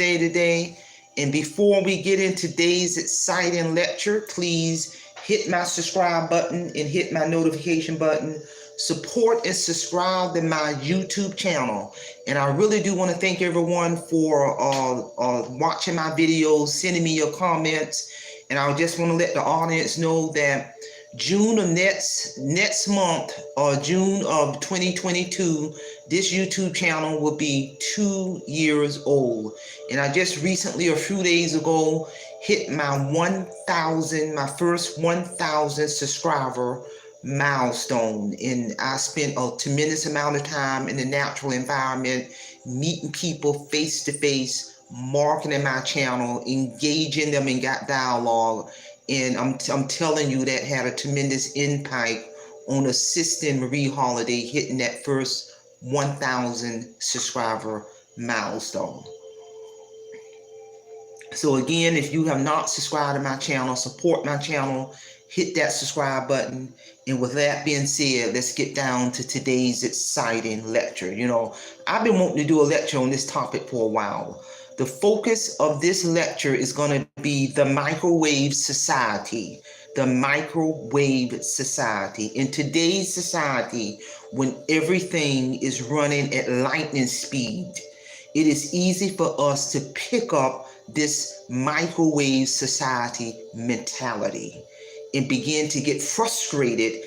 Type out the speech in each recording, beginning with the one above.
Wednesday today. And before we get into today's exciting lecture, please hit my subscribe button and hit my notification button. Support and subscribe to my YouTube channel. And I really do want to thank everyone for watching my videos, sending me your comments. And I just want to let the audience know that June of next month, or June of 2022, this YouTube channel will be 2 years old. And I just recently, a few days ago, hit my first 1,000 subscriber milestone. And I spent a tremendous amount of time in the natural environment, meeting people face to face, marketing my channel, engaging them in dialogue. And I'm telling you, that had a tremendous impact on assisting Marie Holiday hitting that first 1,000 subscriber milestone. So again, if you have not subscribed to my channel, support my channel, hit that subscribe button. And with that being said, let's get down to today's exciting lecture. You know, I've been wanting to do a lecture on this topic for a while. The focus of this lecture is going to be the microwave society. The microwave society. In today's society, when everything is running at lightning speed, it is easy for us to pick up this microwave society mentality and begin to get frustrated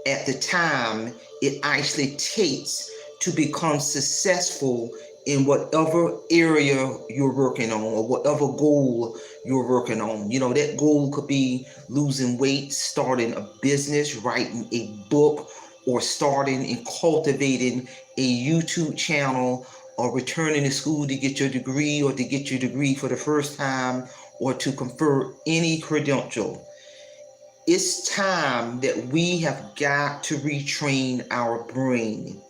at the time it actually takes to become successful in whatever area you're working on or whatever goal you're working on. You know, that goal could be losing weight, starting a business, writing a book, or starting and cultivating a YouTube channel, or returning to school to get your degree, or to get your degree for the first time, or to confer any credential. It's time that we have got to retrain our brain.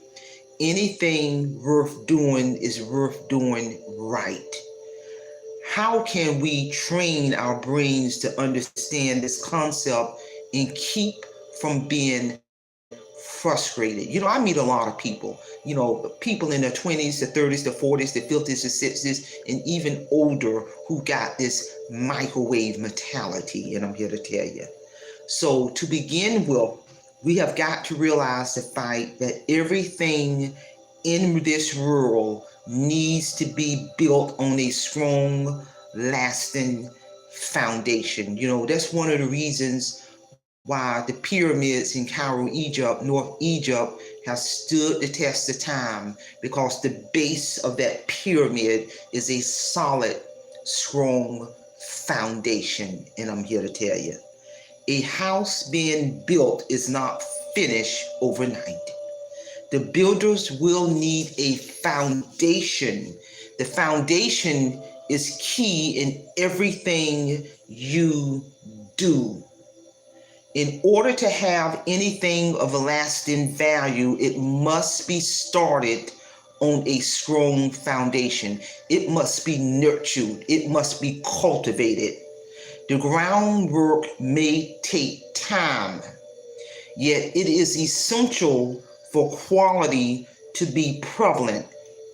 Anything worth doing is worth doing right. How can we train our brains to understand this concept and keep from being frustrated? You know, I meet a lot of people, you know, people in their 20s, the 30s, the 40s, the 50s, the 60s, and even older, who got this microwave mentality, and I'm here to tell you. So to begin with, we have got to realize the fact that everything in this world needs to be built on a strong, lasting foundation. You know, that's one of the reasons why the pyramids in Cairo, Egypt, North Egypt, have stood the test of time, because the base of that pyramid is a solid, strong foundation. And I'm here to tell you, a house being built is not finished overnight. The builders will need a foundation. The foundation is key in everything you do. In order to have anything of a lasting value, it must be started on a strong foundation. It must be nurtured. It must be cultivated. The groundwork may take time, yet it is essential for quality to be prevalent.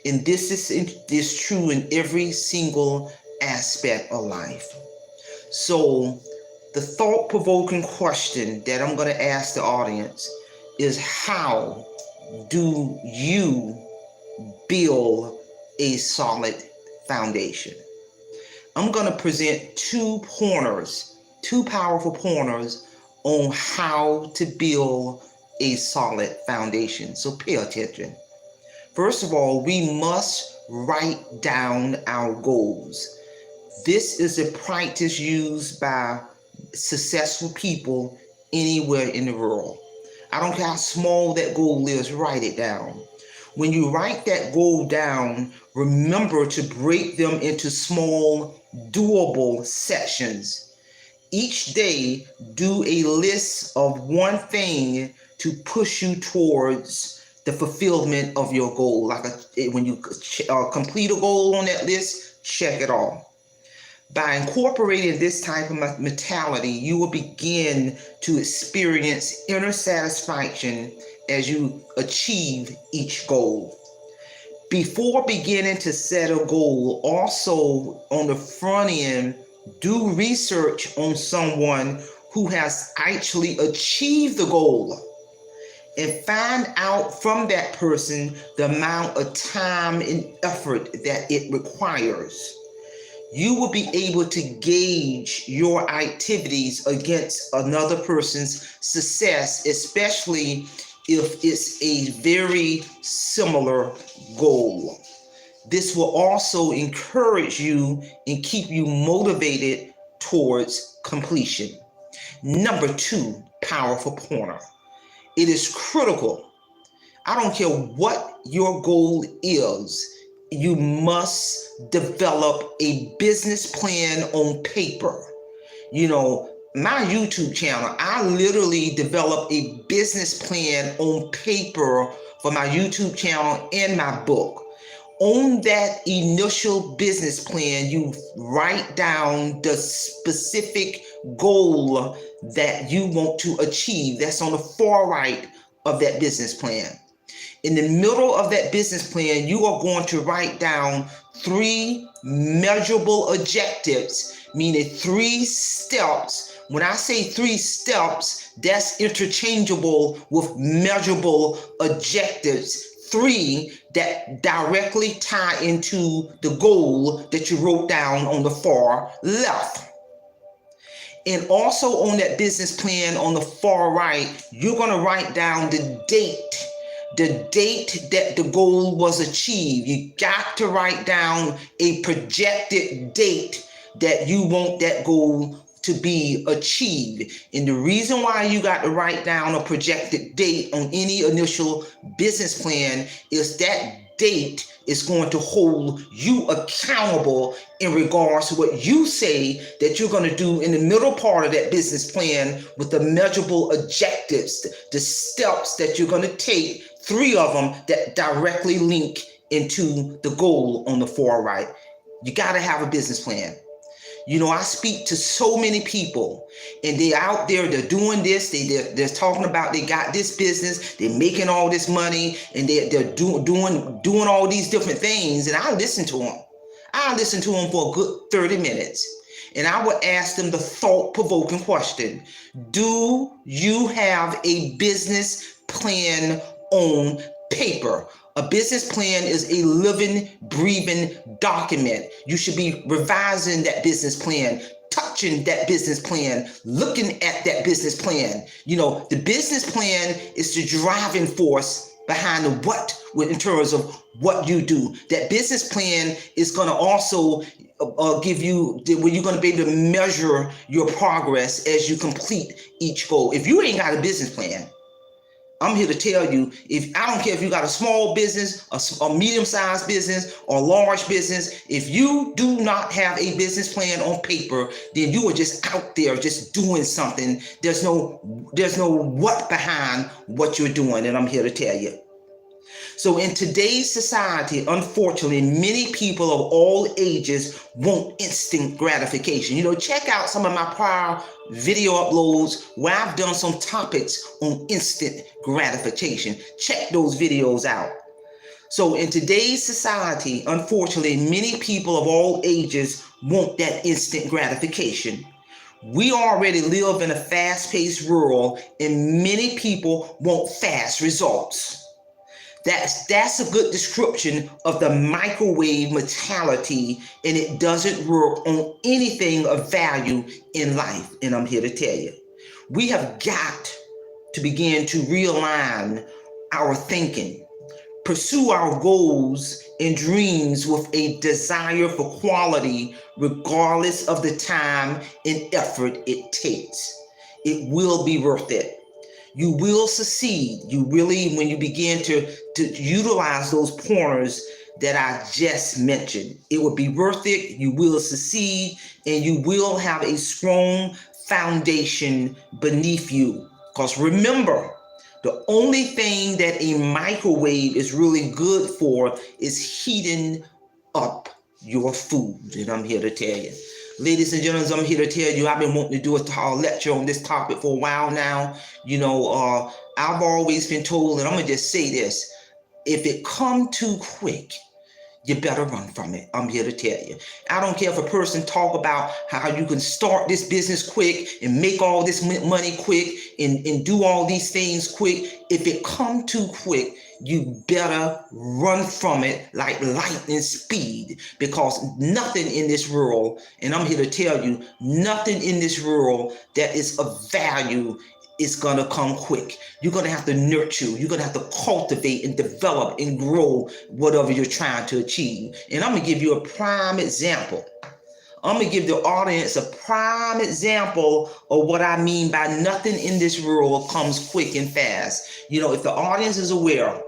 And this is true in every single aspect of life. So the thought-provoking question that I'm going to ask the audience is, how do you build a solid foundation? I'm going to present two powerful pointers on how to build a solid foundation. So pay attention. First of all, we must write down our goals. This is a practice used by successful people anywhere in the world. I don't care how small that goal is, write it down. When you write that goal down, remember to break them into small, doable sections. Each day, do a list of one thing to push you towards the fulfillment of your goal. Like when you complete a goal on that list, check it off. By incorporating this type of mentality, you will begin to experience inner satisfaction as you achieve each goal. Before beginning to set a goal, also on the front end, do research on someone who has actually achieved the goal and find out from that person the amount of time and effort that it requires. You will be able to gauge your activities against another person's success, especially if it's a very similar goal. This will also encourage you and keep you motivated towards completion. Number 2, powerful pointer. It is critical. I don't care what your goal is, you must develop a business plan on paper. You know, my YouTube channel, I literally developed a business plan on paper for my YouTube channel and my book. On that initial business plan, you write down the specific goal that you want to achieve. That's on the far right of that business plan. In the middle of that business plan, you are going to write down 3 measurable objectives, meaning 3 steps. When I say 3 steps, that's interchangeable with measurable objectives. 3 that directly tie into the goal that you wrote down on the far left. And also on that business plan on the far right, you're going to write down the date that the goal was achieved. You got to write down a projected date that you want that goal to be achieved. And the reason why you got to write down a projected date on any initial business plan is that date is going to hold you accountable in regards to what you say that you're going to do in the middle part of that business plan with the measurable objectives, the steps that you're going to take, 3 of them that directly link into the goal on the far right. You got to have a business plan. You know, I speak to so many people and they're out there, they're doing this, they're talking about they got this business, they're making all this money, and they're doing all these different things. And I listen to them. I listen to them for a good 30 minutes. And I would ask them the thought-provoking question: do you have a business plan on paper? A business plan is a living, breathing document. You should be revising that business plan, touching that business plan, looking at that business plan. You know, the business plan is the driving force behind the what in terms of what you do. That business plan is going to also give you where you're going to be able to measure your progress as you complete each goal. If you ain't got a business plan, I'm here to tell you, I don't care if you got a small business, a medium-sized business, or a large business, if you do not have a business plan on paper, then you are just out there just doing something. There's no what behind what you're doing, and I'm here to tell you. So in today's society, unfortunately, many people of all ages want instant gratification. You know, check out some of my prior video uploads where I've done some topics on instant gratification. Check those videos out. So in today's society, unfortunately, many people of all ages want that instant gratification. We already live in a fast-paced world, and many people want fast results. That's a good description of the microwave mentality, and it doesn't work on anything of value in life. And I'm here to tell you, we have got to begin to realign our thinking, pursue our goals and dreams with a desire for quality, regardless of the time and effort it takes. It will be worth it. You will succeed. You really, when you begin to utilize those pointers that I just mentioned, it will be worth it. You will succeed, and you will have a strong foundation beneath you. Because remember, the only thing that a microwave is really good for is heating up your food. And I'm here to tell you. Ladies and gentlemen, I'm here to tell you, I've been wanting to do a lecture on this topic for a while now. You know, I've always been told, and I'm going to just say this, if it come too quick, you better run from it. I'm here to tell you. I don't care if a person talk about how you can start this business quick and make all this money quick and do all these things quick. If it come too quick, you better run from it like lightning speed, because nothing in this world, and I'm here to tell you, nothing in this world that is of value is going to come quick. You're going to have to nurture. You're going to have to cultivate and develop and grow whatever you're trying to achieve. And I'm going to give you a prime example. I'm going to give the audience a prime example of what I mean by nothing in this world comes quick and fast. You know, if the audience is aware,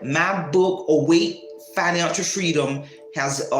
my book, Awake Financial Freedom, has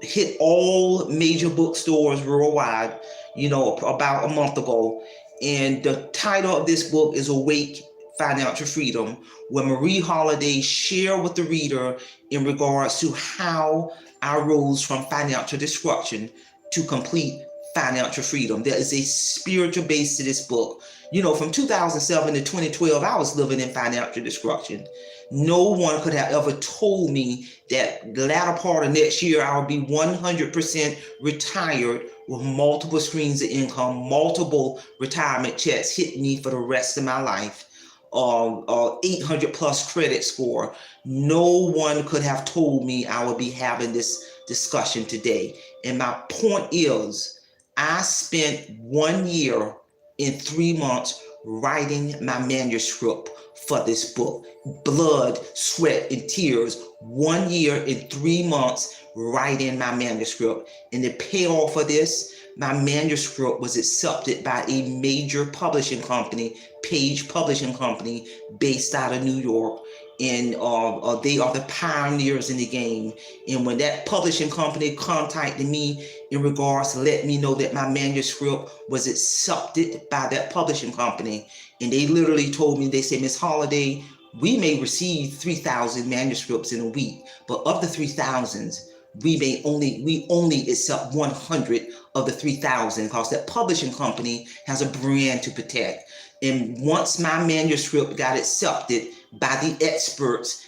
hit all major bookstores worldwide, you know, about a month ago. And the title of this book is Awake Financial Freedom, where Marie Holiday shared with the reader in regards to how I rose from financial destruction to complete financial freedom. There is a spiritual base to this book. You know, from 2007 to 2012, I was living in financial destruction. No one could have ever told me that the latter part of next year, I would be 100% retired with multiple streams of income, multiple retirement checks hitting me for the rest of my life, 800 plus credit score. No one could have told me I would be having this discussion today. And my point is, I spent 1 year and 3 months writing my manuscript for this book. Blood, sweat, and tears. 1 year and 3 months writing my manuscript. And the payoff for this, my manuscript was accepted by a major publishing company, Page Publishing Company, based out of New York. And they are the pioneers in the game. And when that publishing company contacted me in regards to let me know that my manuscript was accepted by that publishing company, and they literally told me, they said, Miss Holiday, we may receive 3,000 manuscripts in a week, but of the 3,000, we only accept 100 of the 3,000, because that publishing company has a brand to protect. And once my manuscript got accepted by the experts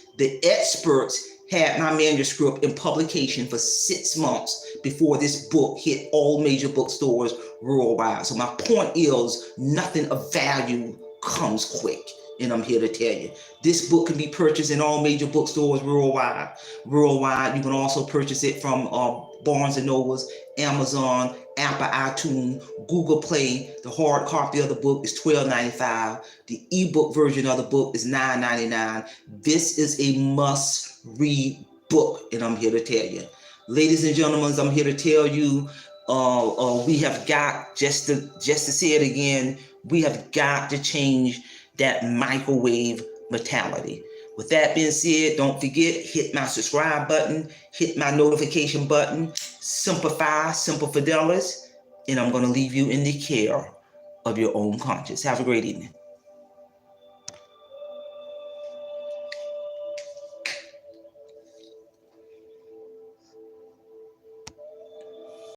had my manuscript in publication for 6 months before this book hit all major bookstores worldwide. So my point is, nothing of value comes quick. And I'm here to tell you, this book can be purchased in all major bookstores worldwide. You can also purchase it from Barnes & Nobles, Amazon, Apple iTunes, Google Play. The hard copy of the book is $12.95. The ebook version of the book is $9.99. This is a must-read book, and I'm here to tell you. Ladies and gentlemen, I'm here to tell you, we have got, just to say it again, we have got to change that microwave mentality. With that being said, don't forget, hit my subscribe button, hit my notification button, simplify, Simple Fidelis, and I'm going to leave you in the care of your own conscience. Have a great evening.